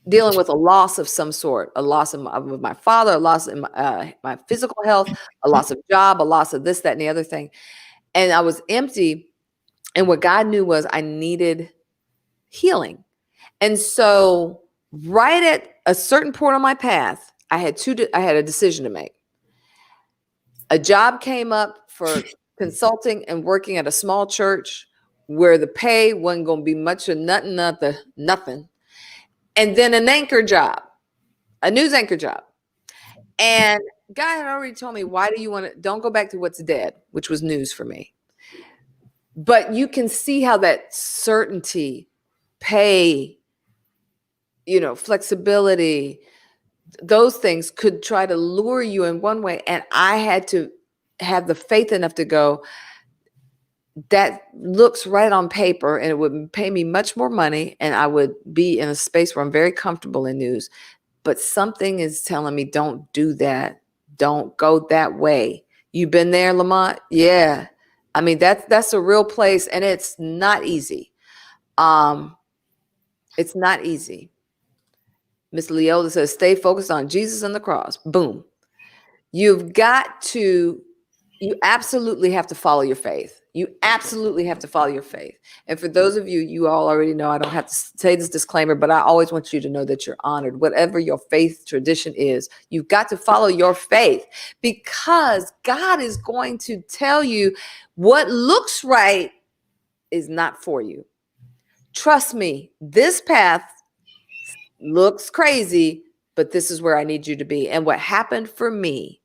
dealing with a loss of some sort, a loss of my father, a loss in my physical health, a loss of job, a loss of this, that, and the other thing. And I was empty. And what God knew was I needed healing. And so right at a certain point on my path, I had a decision to make. A job came up for consulting and working at a small church where the pay wasn't going to be much of nothing. And then an anchor job, a news anchor job. And God had already told me, why do you want to, don't go back to what's dead, which was news for me. But you can see how that certainty, pay, flexibility, those things could try to lure you in one way. And I had to have the faith enough to go, that looks right on paper and it would pay me much more money and I would be in a space where I'm very comfortable in news. But something is telling me, don't do that. Don't go that way. You've been there, Lamont? Yeah. I mean, that's a real place and it's not easy. It's not easy. Miss Leola says, stay focused on Jesus and the cross. Boom. You absolutely have to follow your faith. You absolutely have to follow your faith. And for those of you, you all already know, I don't have to say this disclaimer, but I always want you to know that you're honored. Whatever your faith tradition is, you've got to follow your faith because God is going to tell you what looks right is not for you. Trust me, this path looks crazy, but this is where I need you to be. And what happened for me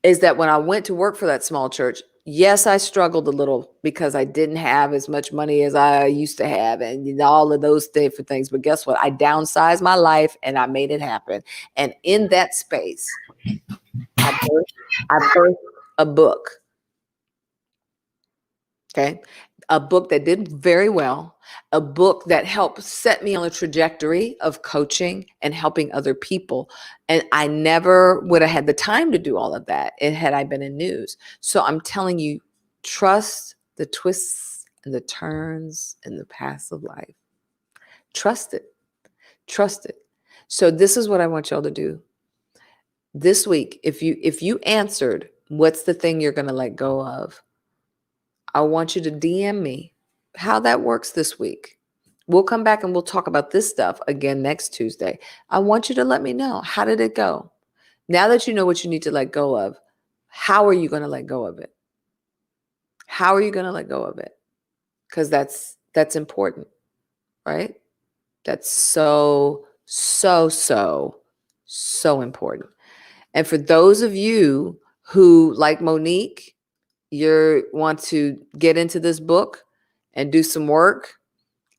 is that when I went to work for that small church, yes, I struggled a little because I didn't have as much money as I used to have and all of those different things. But guess what? I downsized my life and I made it happen. And in that space, I birthed a book. Okay. a book that did very well, a book that helped set me on a trajectory of coaching and helping other people. And I never would have had the time to do all of that had I been in news. So I'm telling you, trust the twists and the turns and the paths of life. Trust it. Trust it. So this is what I want y'all to do. This week, if you answered, what's the thing you're going to let go of? I want you to DM me how that works this week. We'll come back and we'll talk about this stuff again next Tuesday. I want you to let me know, how did it go? Now that you know what you need to let go of, how are you going to let go of it? How are you going to let go of it? Because that's important, right? That's so important. And for those of you who, like Monique, you want to get into this book and do some work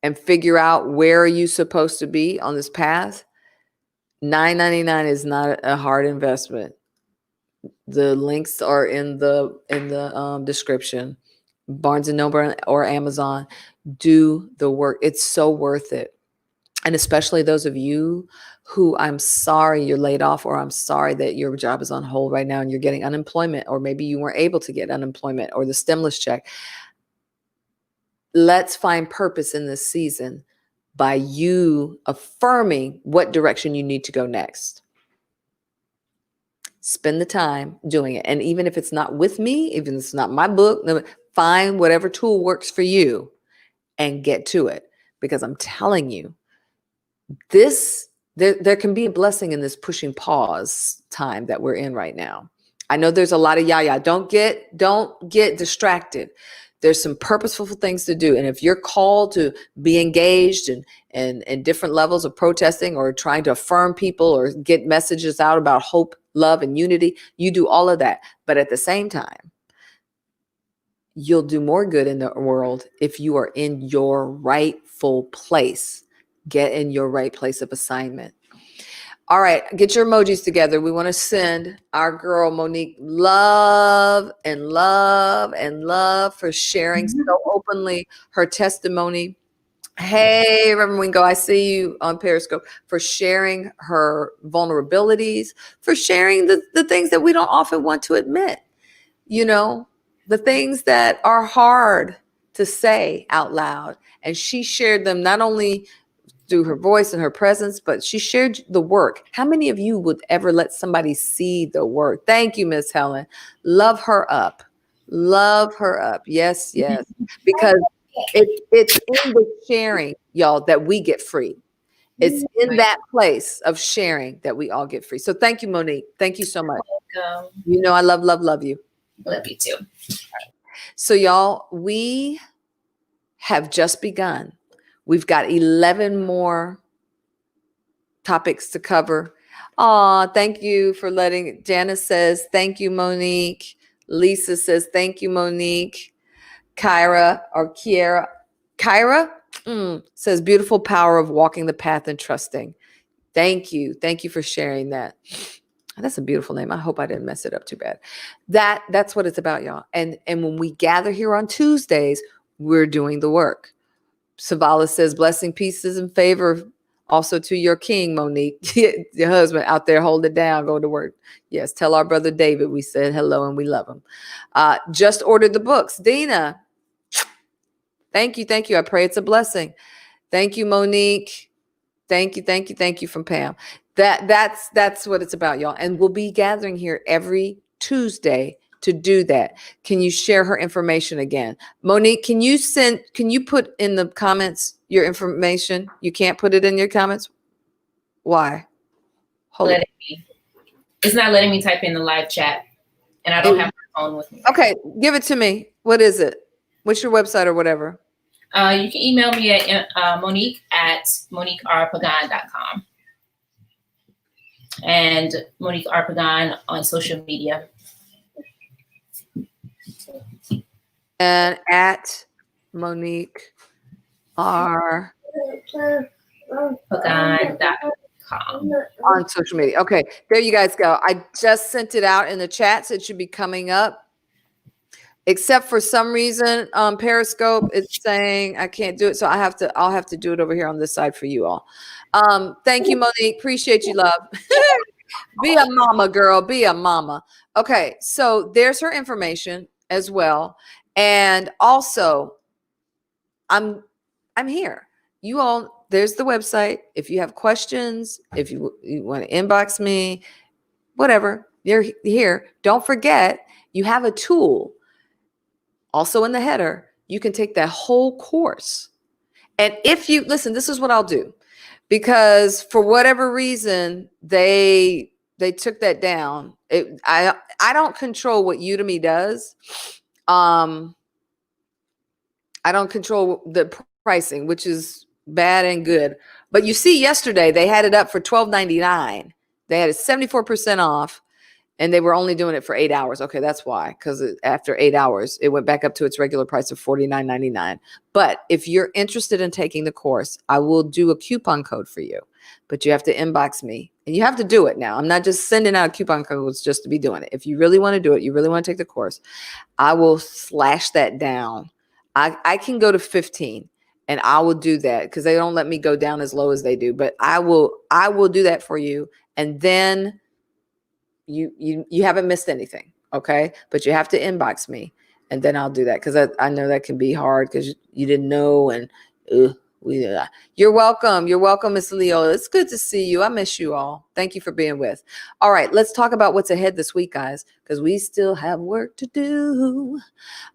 and figure out where are you supposed to be on this path, $9.99 is not a hard investment. The links are in the description. Barnes and Noble or Amazon. Do the work. It's so worth it. And especially those of you who, I'm sorry you're laid off, or I'm sorry that your job is on hold right now and you're getting unemployment, or maybe you weren't able to get unemployment or the stimulus check. Let's find purpose in this season by you affirming what direction you need to go next. Spend the time doing it. And even if it's not with me, even if it's not my book, find whatever tool works for you and get to it. Because I'm telling you, there can be a blessing in this pushing pause time that we're in right now. I know there's a lot of yah. Don't get distracted. There's some purposeful things to do. And if you're called to be engaged in different levels of protesting or trying to affirm people or get messages out about hope, love, and unity, you do all of that. But at the same time, you'll do more good in the world if you are in your rightful place. Get in your right place of assignment. All right, get your emojis together. We want to send our girl Monique love and love and love for sharing so openly her testimony. Hey, Reverend Wingo, I see you on Periscope, for sharing her vulnerabilities, for sharing the things that we don't often want to admit, the things that are hard to say out loud. And she shared them not only through her voice and her presence, but she shared the work. How many of you would ever let somebody see the work? Thank you, Miss Helen. Love her up. Love her up. Yes. Because it's in the sharing, y'all, that we get free. It's in that place of sharing that we all get free. So thank you, Monique. Thank you so much. I love you. Love you too. So y'all, we have just begun. We've got 11 more topics to cover. Thank you for letting. Janice says, thank you, Monique. Lisa says, thank you, Monique. Kyra says, beautiful power of walking the path and trusting. Thank you. Thank you for sharing that. That's a beautiful name. I hope I didn't mess it up too bad. That's what it's about, y'all. And when we gather here on Tuesdays, we're doing the work. Savala says, blessing, pieces, and favor also to your king, Monique. Your husband out there, hold it down, go to work. Yes, tell our brother David we said hello and we love him. Just ordered the books. Dina, thank you. I pray it's a blessing. Thank you, Monique. Thank you from Pam. That's what it's about, y'all. And we'll be gathering here every Tuesday to do that. Can you share her information again? Monique, can you put in the comments your information? You can't put it in your comments? Why? It's not letting me type in the live chat, and I don't have my phone with me. Okay, give it to me. What is it? What's your website or whatever? You can email me at monique@moniquerpagán.com. And Monique R. Pagán on social media. And at Monique R. Pagán.com on social media. Okay, there you guys go. I just sent it out in the chat, so it should be coming up. except for some reason, Periscope, it's saying I can't do it. So I'll have to do it over here on this side for you all. Thank you, Monique. Appreciate you, love. Be a mama, girl. Be a mama. Okay, so there's her information as well. And also, I'm here. You all, there's the website. If you have questions, if you want to inbox me, whatever, you're here. Don't forget, you have a tool. Also in the header, you can take that whole course. And if you listen, this is what I'll do. Because for whatever reason, they took that down. I don't control what Udemy does. I don't control the pricing, which is bad and good. But you see, yesterday they had it up for $12.99. They had it 74% off, and they were only doing it for 8 hours. Okay, that's why. Because after 8 hours, it went back up to its regular price of $49.99. But if you're interested in taking the course, I will do a coupon code for you. But you have to inbox me, and you have to do it now. I'm not just sending out coupon codes just to be doing it. If you really want to do it, you really want to take the course, I will slash that down. I can go to 15, and I will do that because they don't let me go down as low as they do. But I will do that for you, and then you haven't missed anything. Okay, but you have to inbox me, and then I'll do that because I know that can be hard because you didn't know. And you're welcome. You're welcome, Miss Leo. It's good to see you. I miss you all. Thank you for being with. All right, let's talk about what's ahead this week, guys, because we still have work to do.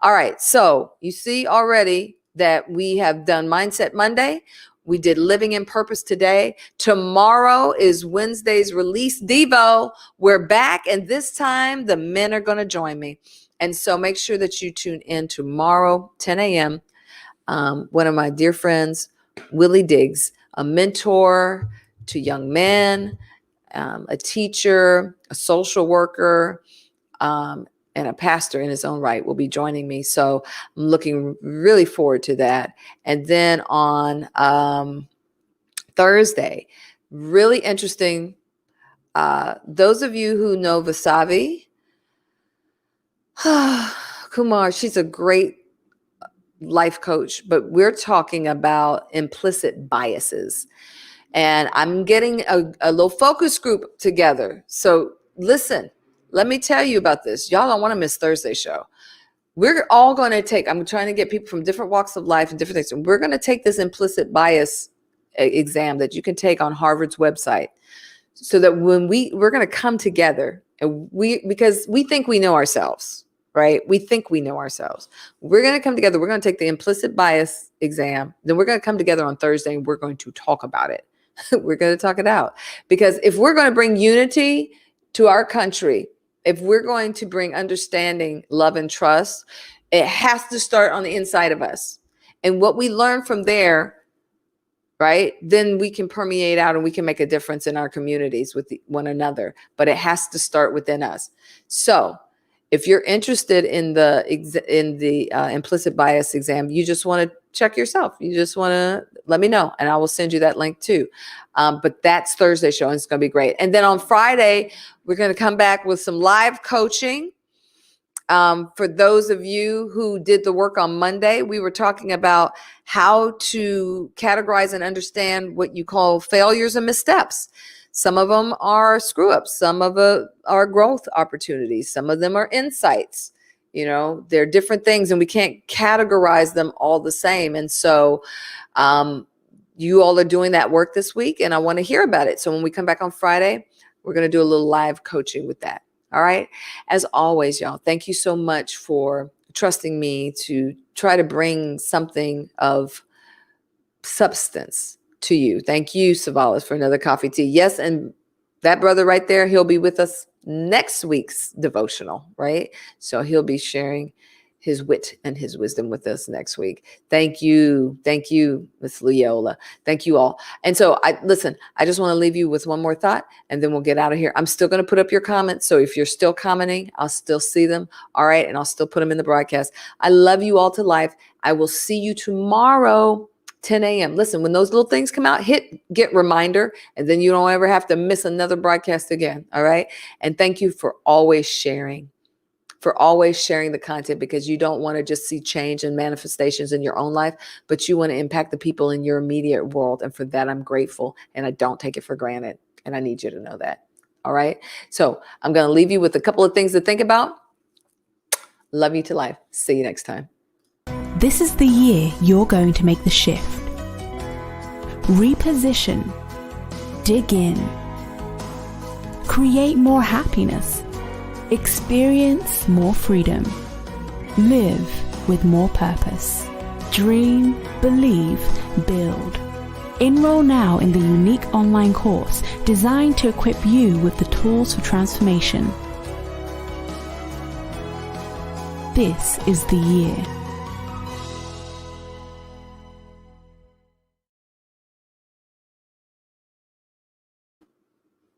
All right, so you see already that we have done Mindset Monday. We did Living in Purpose today. Tomorrow is Wednesday's Release Devo. We're back, and this time the men are going to join me. And so make sure that you tune in tomorrow, 10 a.m. One of my dear friends, Willie Diggs, a mentor to young men, a teacher, a social worker, and a pastor in his own right, will be joining me. So I'm looking really forward to that. And then on Thursday, really interesting. Those of you who know Vasavi, Kumar, she's a great life coach, but we're talking about implicit biases. And I'm getting a little focus group together. So listen, let me tell you about this. Y'all don't want to miss Thursday's show. We're all going to take, I'm trying to get people from different walks of life and different things. And we're going to take this implicit bias exam that you can take on Harvard's website, so that when we're going to come together, and because we think we know ourselves, right? We think we know ourselves. We're going to come together. We're going to take the implicit bias exam. Then we're going to come together on Thursday, and we're going to talk about it. We're going to talk it out. Because if we're going to bring unity to our country, if we're going to bring understanding, love, and trust, it has to start on the inside of us. And what we learn from there, right, then we can permeate out and we can make a difference in our communities with one another. But it has to start within us. So if you're interested in the implicit bias exam, you just want to check yourself. You just want to let me know, and I will send you that link too. But that's Thursday show, and it's going to be great. And then on Friday, we're going to come back with some live coaching. For those of you who did the work on Monday, we were talking about how to categorize and understand what you call failures and missteps. Some of them are screw ups. Some of them are growth opportunities. Some of them are insights. You know, they're different things, and we can't categorize them all the same. And so you all are doing that work this week, and I want to hear about it. So when we come back on Friday, we're going to do a little live coaching with that. All right. As always, y'all, thank you so much for trusting me to try to bring something of substance to you. Thank you, Savalas, for another coffee tea. Yes, and that brother right there, he'll be with us next week's devotional, right? So he'll be sharing his wit and his wisdom with us next week. Thank you. Thank you, Miss Leola. Thank you all. And so I just want to leave you with one more thought, and then we'll get out of here. I'm still going to put up your comments. So if you're still commenting, I'll still see them. All right. And I'll still put them in the broadcast. I love you all to life. I will see you tomorrow, 10 a.m. Listen, when those little things come out, get reminder, and then you don't ever have to miss another broadcast again. All right. And thank you for always sharing. for always sharing the content, because you don't want to just see change and manifestations in your own life, but you want to impact the people in your immediate world. And for that, I'm grateful, and I don't take it for granted. And I need you to know that. All right. So I'm going to leave you with a couple of things to think about. Love you to life. See you next time. This is the year you're going to make the shift. Reposition. Dig in. Create more happiness. Experience more freedom. Live with more purpose. Dream, believe, build. Enroll now in the unique online course designed to equip you with the tools for transformation. This is the year.